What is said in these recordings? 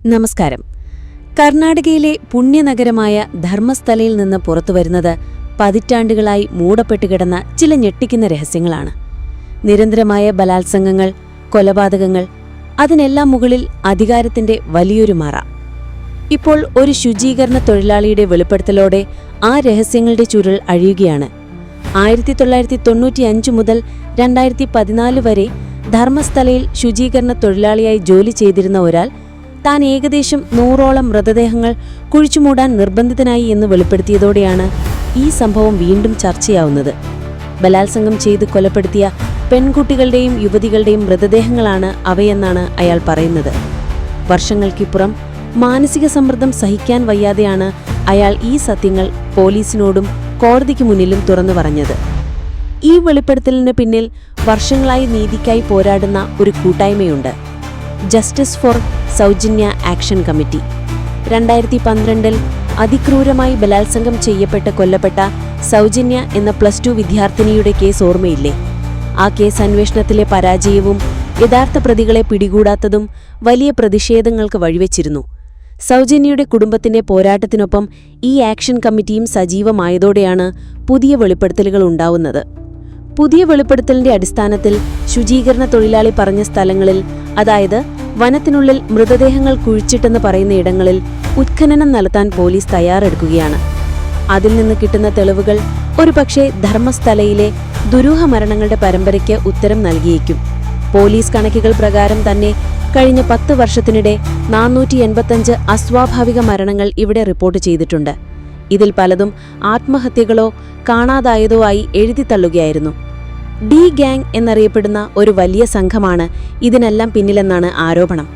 നമസ്കാരം. കർണാടകയിലെ പുണ്യനഗരമായ ധർമ്മസ്ഥലയിൽ നിന്ന് പുറത്തുവരുന്നത് പതിറ്റാണ്ടുകളായി മൂടപ്പെട്ടുകിടന്ന ചില ഞെട്ടിക്കുന്ന രഹസ്യങ്ങളാണ്. നിരന്തരമായ ബലാത്സംഗങ്ങൾ, കൊലപാതകങ്ങൾ, അതിനെല്ലാം മുകളിൽ അധികാരത്തിന്റെ വലിയൊരു മറ. ഇപ്പോൾ ഒരു ശുചീകരണ തൊഴിലാളിയുടെ വെളിപ്പെടുത്തലോടെ ആ രഹസ്യങ്ങളുടെ ചുരുൾ അഴിയുകയാണ്. 1995 മുതൽ 2014 വരെ ധർമ്മസ്ഥലയിൽ ശുചീകരണ തൊഴിലാളിയായി ജോലി ചെയ്തിരുന്ന ഒരാൾ താൻ ഏകദേശം 100ഓളം മൃതദേഹങ്ങൾ കുഴിച്ചുമൂടാൻ നിർബന്ധിതനായി എന്ന് വെളിപ്പെടുത്തിയതോടെയാണ് ഈ സംഭവം വീണ്ടും ചർച്ചയാവുന്നത്. ബലാത്സംഗം ചെയ്ത് കൊലപ്പെടുത്തിയ പെൺകുട്ടികളുടെയും യുവതികളുടെയും മൃതദേഹങ്ങളാണ് അവയെന്നാണ് അയാൾ പറയുന്നത്. വർഷങ്ങൾക്കിപ്പുറം മാനസിക സമ്മർദ്ദം സഹിക്കാൻ വയ്യാതെയാണ് അയാൾ ഈ സത്യങ്ങൾ പോലീസിനോടും കോടതിക്ക് മുന്നിലും തുറന്നു പറഞ്ഞത്. ഈ വെളിപ്പെടുത്തലിന് പിന്നിൽ വർഷങ്ങളായി നീതിക്കായി പോരാടുന്ന ഒരു കൂട്ടായ്മയുണ്ട്. ജസ്റ്റിസ് ഫോർ സൗജന്യ ആക്ഷൻ കമ്മിറ്റി. 2012 അതിക്രൂരമായി ബലാത്സംഗം ചെയ്യപ്പെട്ട് കൊല്ലപ്പെട്ട സൗജന്യ എന്ന +2 വിദ്യാർത്ഥിനിയുടെ കേസ് ഓർമ്മയില്ലേ? ആ കേസ് അന്വേഷണത്തിലെ പരാജയവും യഥാർത്ഥ പ്രതികളെ പിടികൂടാത്തതും വലിയ പ്രതിഷേധങ്ങൾക്ക് വഴിവെച്ചിരുന്നു. സൗജന്യയുടെ കുടുംബത്തിന്റെ പോരാട്ടത്തിനൊപ്പം ഈ ആക്ഷൻ കമ്മിറ്റിയും സജീവമായതോടെയാണ് പുതിയ വെളിപ്പെടുത്തലുകൾ ഉണ്ടാവുന്നത്. പുതിയ വെളിപ്പെടുത്തലിന്റെ അടിസ്ഥാനത്തിൽ ശുചീകരണ തൊഴിലാളി പറഞ്ഞ സ്ഥലങ്ങളിൽ, അതായത് വനത്തിനുള്ളിൽ മൃതദേഹങ്ങൾ കുഴിച്ചിട്ടെന്ന് പറയുന്ന ഇടങ്ങളിൽ ഉത്ഖനനം നടത്താൻ പോലീസ് തയ്യാറെടുക്കുകയാണ്. അതിൽ നിന്ന് കിട്ടുന്ന തെളിവുകൾ ഒരുപക്ഷെ ധർമ്മസ്ഥലയിലെ ദുരൂഹ മരണങ്ങളുടെ പരമ്പരയ്ക്ക് ഉത്തരം നൽകിയേക്കും. പോലീസ് കണക്കുകൾ പ്രകാരം തന്നെ കഴിഞ്ഞ 10 വർഷത്തിനിടെ 485 അസ്വാഭാവിക മരണങ്ങൾ ഇവിടെ റിപ്പോർട്ട് ചെയ്തിട്ടുണ്ട്. ഇതിൽ പലതും ആത്മഹത്യകളോ കാണാതായതോ ആയി എഴുതിത്തള്ളുകയായിരുന്നു. ഡി ഗാങ് എന്നറിയപ്പെടുന്ന ഒരു വലിയ സംഘമാണ് ഇതിനെല്ലാം പിന്നിലെന്നാണ് ആരോപണം.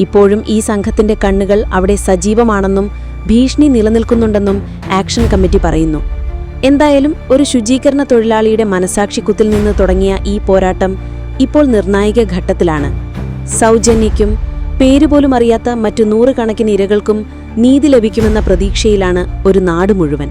ഇപ്പോഴും ഈ സംഘത്തിന്റെ കണ്ണുകൾ അവിടെ സജീവമാണെന്നും ഭീഷണി നിലനിൽക്കുന്നുണ്ടെന്നും ആക്ഷൻ കമ്മിറ്റി പറയുന്നു. എന്തായാലും ഒരു ശുചീകരണ തൊഴിലാളിയുടെ മനസാക്ഷിക്കുത്തിൽ നിന്ന് തുടങ്ങിയ ഈ പോരാട്ടം ഇപ്പോൾ നിർണായക ഘട്ടത്തിലാണ്. സൗജന്യയ്ക്കും പേരുപോലും അറിയാത്ത മറ്റു 100 കണക്കിന് ഇരകൾക്കും നീതി ലഭിക്കുമെന്ന പ്രതീക്ഷയിലാണ് ഒരു നാട് മുഴുവൻ.